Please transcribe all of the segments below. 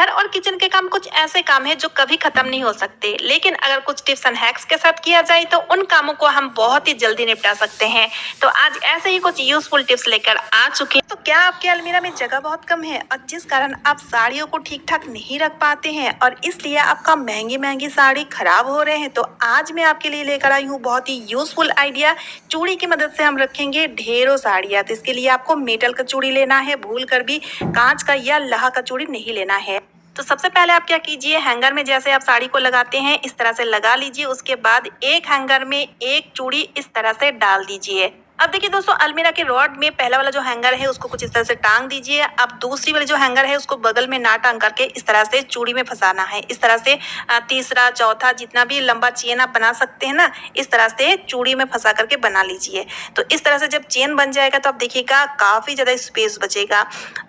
घर और किचन के काम कुछ ऐसे काम है जो कभी खत्म नहीं हो सकते, लेकिन अगर कुछ टिप्स एंड हैक्स के साथ किया जाए तो उन कामों को हम बहुत ही जल्दी निपटा सकते हैं। तो आज ऐसे ही कुछ यूजफुल टिप्स लेकर आ चुके हैं। तो क्या आपके अलमीरा में जगह बहुत कम है और जिस कारण आप साड़ियों को ठीक ठाक नहीं रख पाते हैं और इसलिए आपका महंगी महंगी साड़ी खराब हो रहे हैं, तो आज मैं आपके लिए लेकर आई हूँ बहुत ही यूजफुल आइडिया। चूड़ी की मदद से हम रखेंगे ढेरों साड़ियाँ। तो इसके लिए आपको मेटल का चूड़ी लेना है, भूल कर भी कांच का या लोहा का चूड़ी नहीं लेना है। तो सबसे पहले आप क्या कीजिए, हैंगर में जैसे आप साड़ी को लगाते हैं इस तरह से लगा लीजिए। उसके बाद एक हैंगर में एक चूड़ी इस तरह से डाल दीजिए। अब देखिए दोस्तों, अलमीरा के रॉड में पहला वाला जो हैंगर है उसको कुछ इस तरह से टांग दीजिए। अब दूसरी वाली जो हैंगर है उसको बगल में ना टांग करके इस तरह से चूड़ी में फंसाना है। इस तरह से तीसरा चौथा जितना भी लंबा चेन आप बना सकते हैं ना, इस तरह से चूड़ी में फंसा करके बना लीजिए। तो इस तरह से जब चेन बन जाएगा तो आप देखिएगा काफी ज्यादा स्पेस बचेगा।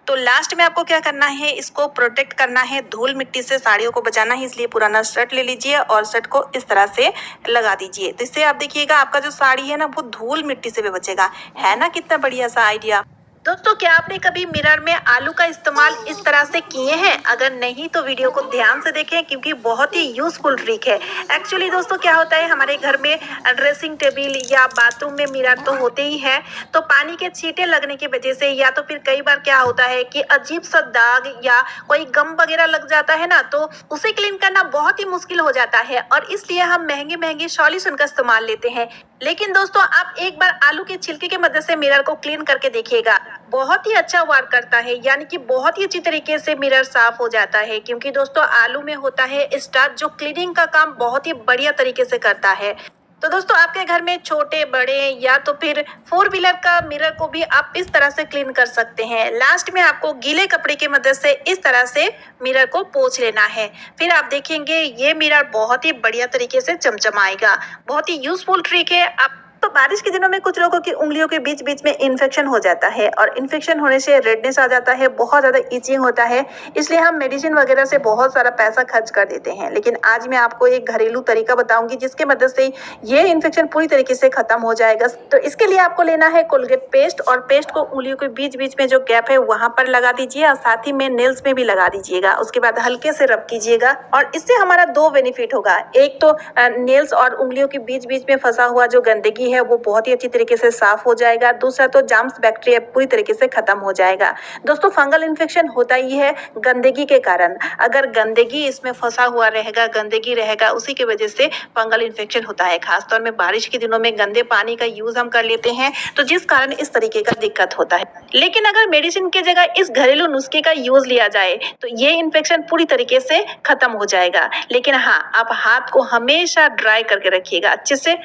तो लास्ट में आपको क्या करना है, इसको प्रोटेक्ट करना है, धूल मिट्टी से साड़ियों को बचाना है। इसलिए पुराना शर्ट ले लीजिए और शर्ट को इस तरह से लगा दीजिए। तो इससे आप देखिएगा आपका जो साड़ी है ना वो धूल मिट्टी से भी बचेगा। है ना कितना बढ़िया सा आइडिया। दोस्तों, क्या आपने कभी मिरर में आलू का इस्तेमाल इस तरह से किए हैं? अगर नहीं तो वीडियो को ध्यान से देखें क्योंकि बहुत ही यूजफुल ट्रिक है। एक्चुअली दोस्तों क्या होता है, हमारे घर में ड्रेसिंग टेबल या बाथरूम में मिरर तो होते ही है। तो पानी के छींटे लगने की वजह से या तो फिर कई बार क्या होता है कि अजीब सा दाग या कोई गम वगैरह लग जाता है ना, तो उसे क्लीन करना बहुत ही मुश्किल हो जाता है और इसलिए हम महंगे महंगे सॉल्यूशन का इस्तेमाल लेते हैं। लेकिन दोस्तों आप एक बार आलू के छिलके की मदद से मिरर को क्लीन करके देखिएगा, बहुत ही अच्छा वर्क करता है। यानी कि बहुत ही अच्छी तरीके से मिरर साफ हो जाता है क्योंकि दोस्तों आलू में होता है स्टार्च जो क्लीनिंग का काम बहुत ही बढ़िया तरीके से करता है। तो दोस्तों आपके घर में छोटे बड़े या तो फिर 4 व्हीलर का मिरर को भी आप इस तरह से क्लीन कर सकते हैं। लास्ट में आपको गीले कपड़े की मदद से इस तरह से मिरर को पोंछ लेना है। फिर आप देखेंगे ये मिरर बहुत ही बढ़िया तरीके से चमचमाएगा। बहुत ही यूजफुल ट्रिक है। आप तो बारिश के दिनों में कुछ लोगों की उंगलियों के बीच बीच में इन्फेक्शन हो जाता है और इन्फेक्शन होने से रेडनेस आ जाता है, बहुत ज़्यादा इचिंग होता है। इसलिए हम मेडिसिन वगैरह से बहुत सारा पैसा खर्च कर देते हैं। लेकिन आज मैं आपको एक घरेलू तरीका बताऊंगी जिसके मदद से ये इन्फेक्शन पूरी तरीके से खत्म हो जाएगा। तो इसके लिए आपको लेना है कोलगेट पेस्ट और पेस्ट को उंगलियों के बीच बीच में जो गैप है वहां पर लगा दीजिए और साथ ही में नेल्स में भी लगा दीजिएगा। उसके बाद हल्के से रब कीजिएगा और इससे हमारा 2 बेनिफिट होगा। एक तो नेल्स और उंगलियों के बीच बीच में फंसा हुआ जो गंदगी है वो बहुत ही अच्छी तरीके से साफ हो जाएगा। दूसरा तो जर्म्स बैक्टीरिया पूरी तरीके से खत्म हो जाएगा। दोस्तों फंगल इन्फेक्शन होता ही है गंदगी के कारण। अगर गंदगी इसमें फंसा हुआ रहेगा, गंदगी रहेगा, उसी की वजह से फंगल इन्फेक्शन होता है। खासतौर में बारिश के दिनों में गंदे पानी का यूज हम कर लेते हैं तो जिस कारण इस तरीके का दिक्कत होता है। लेकिन अगर मेडिसिन की जगह इस घरेलू नुस्खे का यूज लिया जाए तो ये इन्फेक्शन पूरी तरीके से खत्म हो जाएगा। लेकिन हाँ, आप हाथ को हमेशा ड्राई करके रखिएगा अच्छे से।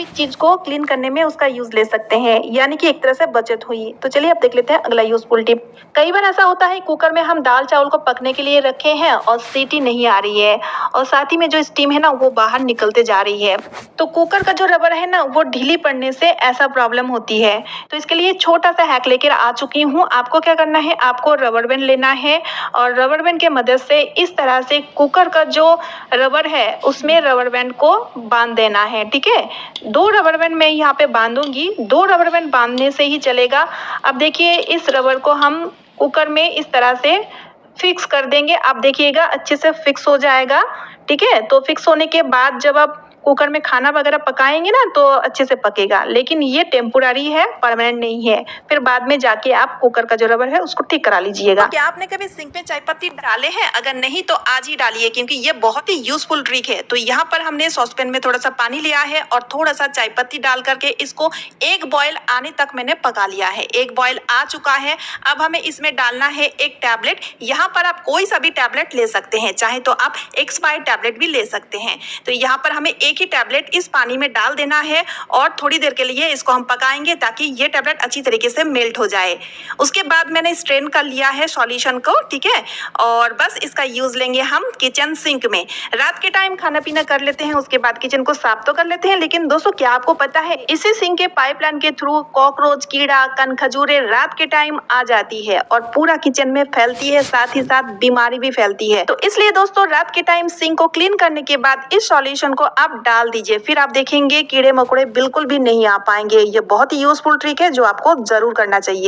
चीज को क्लीन करने में उसका यूज ले सकते हैं, यानी कि एक तरह से बचत हुई। तो चलिए अब देख लेते हैं अगला यूजफुल टिप। कई बार ऐसा होता है कुकर में हम दाल चावल को पकने के लिए रखे हैं और सीटी नहीं आ रही है और साथ ही में जो स्टीम है ना वो बाहर निकलते जा रही है। तो कुकर का जो रबर है ना वो ढीली पड़ने से ऐसा प्रॉब्लम होती है। तो इसके लिए छोटा सा हैक लेकर आ चुकी हूँ। आपको क्या करना है, आपको रबर बैंड लेना है और रबर बैंड के मदद से इस तरह से कुकर का जो रबर है उसमें रबर बैंड को बांध देना है। ठीक है, 2 रबर बैंड मैं यहाँ पे बांधूंगी। 2 रबर बैंड बांधने से ही चलेगा। अब देखिए इस रबर को हम कुकर में इस तरह से फिक्स कर देंगे। आप देखिएगा अच्छे से फिक्स हो जाएगा। ठीक है, तो फिक्स होने के बाद जब आप कुकर में खाना वगैरह पकाएंगे ना तो अच्छे से पकेगा। लेकिन ये टेम्पोररी है, परमानेंट नहीं है। फिर बाद में जाके आप कुकर का जो रबर है उसको ठीक करा लीजिएगा। क्या आपने कभी सिंक में चाय पत्ती डाले हैं? अगर नहीं तो आज ही डालिए क्योंकि ये बहुत ही यूजफुल ट्रिक है। तो यहाँ पर हमने सॉसपैन में थोड़ा सा पानी लिया है और थोड़ा सा चाय पत्ती डाल करके इसको 1 बॉयल आने तक मैंने पका लिया है। 1 बॉयल आ चुका है। अब हमें इसमें डालना है एक टैबलेट। यहाँ पर आप कोई सा भी टैबलेट ले सकते हैं, चाहे तो आप एक्सपायर्ड टैबलेट भी ले सकते हैं। तो यहाँ पर हमें एक ही टैबलेट इस पानी में डाल देना है और थोड़ी देर के लिए इसको हम पकाएंगे ताकि ये टैबलेट अच्छी तरीके से मेल्ट हो जाए। उसके बाद मैंने स्ट्रेन कर लिया है सॉल्यूशन को। ठीक है, और बस इसका यूज लेंगे हम किचन सिंक में। रात के टाइम खाना पीना कर लेते हैं, उसके बाद किचन को साफ तो कर लेते हैं, लेकिन दोस्तों क्या आपको पता है इसी सिंक के पाइपलाइन के थ्रू कॉकरोच, कीड़ा, कण खजूरे रात के टाइम आ जाती है और पूरा किचन में फैलती है, साथ ही साथ बीमारी भी फैलती है। तो इसलिए दोस्तों रात के टाइम सिंक को क्लीन करने के बाद इस सॉल्यूशन को आप डाल दीजिए। फिर आप देखेंगे कीड़े मकोड़े बिल्कुल भी नहीं आ पाएंगे। ये बहुत ही यूजफुल ट्रिक है जो आपको जरूर करना चाहिए।